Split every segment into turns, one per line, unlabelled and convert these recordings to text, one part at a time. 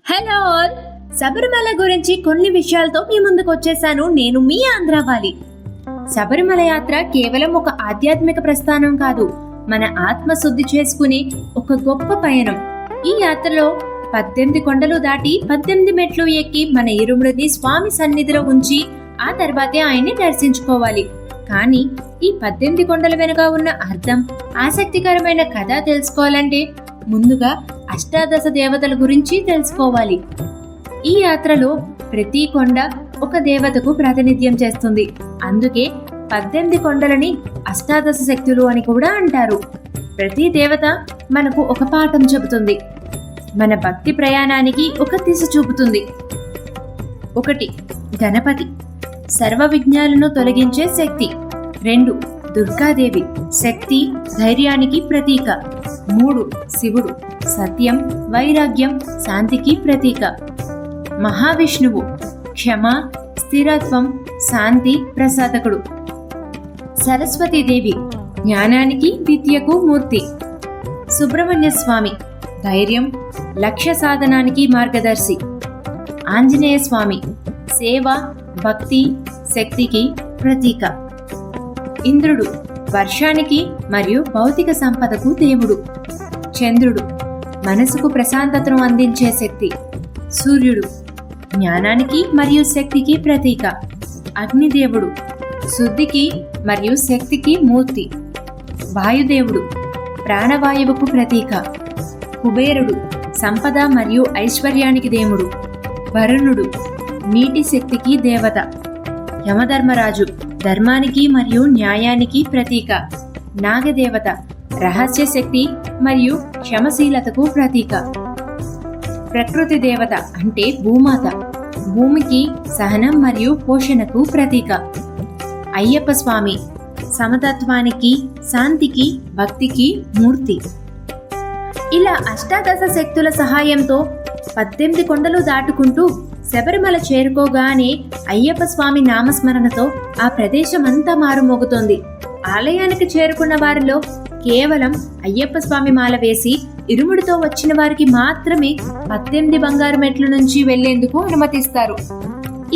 Hello all, Sabarimala గురించి కొన్ని విషయాలతో మీ ముందుకు వచ్చేసాను. నేను మీ ఆంధ్రావాలి. శబరిమల యాత్ర కేవలం ఒక ఆధ్యాత్మిక ప్రస్థానం కాదు, మన ఆత్మ శుద్ధి చేసుకునే ఒక గొప్ప పయనం. ఈ యాత్రలో 18 కొండలు దాటి 18 మెట్లు ఎక్కి మన ఇరుముడిని స్వామి సన్నిధిలో ఉంచి ఆ తర్వాతే ఆయన్ని దర్శించుకోవాలి. కానీ ఈ 18 కొండల వెనుక ఉన్న అర్థం, ఆసక్తికరమైన కథ తెలుసుకోవాలంటే ముందుగా అష్టాదశ దేవతల గురించి తెలుసుకోవాలి. ఈ యాత్రలో ప్రతి కొండ ఒక దేవతకు ప్రాతినిధ్యం చేస్తుంది. అందుకే 18 కొండలని అష్టాదశ శక్తులు అని కూడా అంటారు. ప్రతి దేవత మనకు ఒక పాఠం చెబుతుంది, మన భక్తి ప్రయాణానికి ఒక దిశ చూపుతుంది. 1. గణపతి, సర్వ విఘ్నాలను తొలగించే శక్తి. 2. దుర్గాదేవి, శక్తి, ధైర్యానికి ప్రతీక. 3. శివుడు, సత్యం, వైరాగ్యం, శాంతికి ప్రతీక. మహావిష్ణువు, క్షమ, స్థిరత్వం, శాంతి ప్రసాదకుడు. సరస్వతీదేవి, జ్ఞానానికి, విద్యకు మూర్తి. సుబ్రహ్మణ్య స్వామి, ధైర్యం, లక్ష్య సాధనానికి మార్గదర్శి. ఆంజనేయ స్వామి, సేవ, భక్తి, శక్తికి ప్రతీక. ఇంద్రుడు, వర్షానికి మరియు భౌతిక సంపదకు దేవుడు. చంద్రుడు, మనసుకు ప్రశాంతతను అందించే శక్తి. సూర్యుడు, జ్ఞానానికి మరియు శక్తికి ప్రతీక. అగ్నిదేవుడు, శుద్ధికి మరియు శక్తికి మూర్తి. వాయుదేవుడు, ప్రాణవాయువుకు ప్రతీక. కుబేరుడు, సంపద మరియు ఐశ్వర్యానికి దేవుడు. వరుణుడు, నీటి శక్తికి దేవత. యమధర్మరాజు, ధర్మానికి మరియు న్యాయానికి ప్రతీక. నాగదేవత, రహస్య శక్తి మరియు క్షమశీలతకు ప్రతీక. ప్రకృతి దేవత అంటే భూమాత, భూమికి సహనం మరియు పోషణకు ప్రతీక. అయ్యప్ప స్వామి, సమతత్వానికి, శాంతికి, భక్తికి మూర్తి. ఇలా అష్టాదశ శక్తుల సహాయంతో 18 కొండలు దాటుకుంటూ శబరిమల చేరుకోగానే అయ్యప్ప స్వామి నామస్మరణతో ఆ ప్రదేశం అంతా మారుమోగుతోంది. ఆలయానికి చేరుకున్న వారిలో కేవలం అయ్యప్ప స్వామి మాల వేసి ఇరుముడితో వచ్చిన వారికి మాత్రమే 18 బంగారు మెట్ల నుంచి వెళ్లేందుకు అనుమతిస్తారు.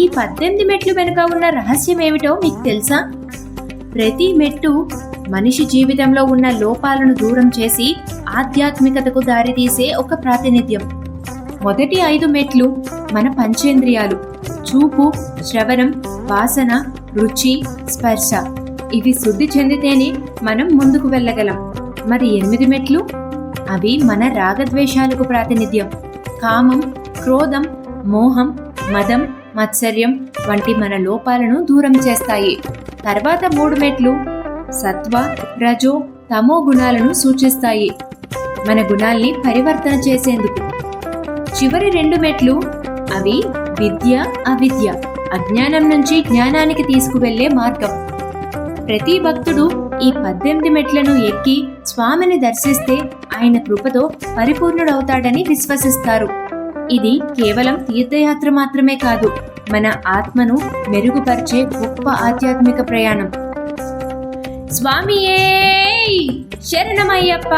ఈ 18 మెట్లు వెనుక ఉన్న రహస్యం ఏమిటో మీకు తెలుసా? ప్రతి మెట్టు మనిషి జీవితంలో ఉన్న లోపాలను దూరం చేసి ఆధ్యాత్మికతకు దారితీసే ఒక ప్రాతినిధ్యం. మొదటి 5 మెట్లు మన పంచేంద్రియాలు, చూపు, శ్రవణం, వాసన, రుచి, స్పర్శ. ఇవి శుద్ధి చెందితేనే మనం ముందుకు వెళ్ళగలం. మరి 8 మెట్లు? అవి మన రాగద్వేషాలకు ప్రాతినిధ్యం. కామం, క్రోధం, మోహం, మదం, మత్సర్యం వంటి మన లోపాలను దూరం చేస్తాయి. తర్వాత 3 మెట్లు సత్వ, రజో, తమో గుణాలను సూచిస్తాయి, మన గుణాల్ని పరివర్తన చేసేందుకు. చివరి 2 మెట్లు అవి విద్య, అవిద్య, అజ్ఞానం నుంచి జ్ఞానానికి తీసుకువెళ్లే మార్గం. ప్రతి భక్తుడు ఈ 18 మెట్లను ఎక్కి స్వామిని దర్శిస్తే ఆయన కృపతో పరిపూర్ణుడవుతాడని విశ్వసిస్తారు. ఇది కేవలం తీర్థయాత్ర మాత్రమే కాదు, మన ఆత్మను మెరుగుపరిచే గొప్ప ఆధ్యాత్మిక ప్రయాణం. స్వామియే శరణమయ్యప్ప.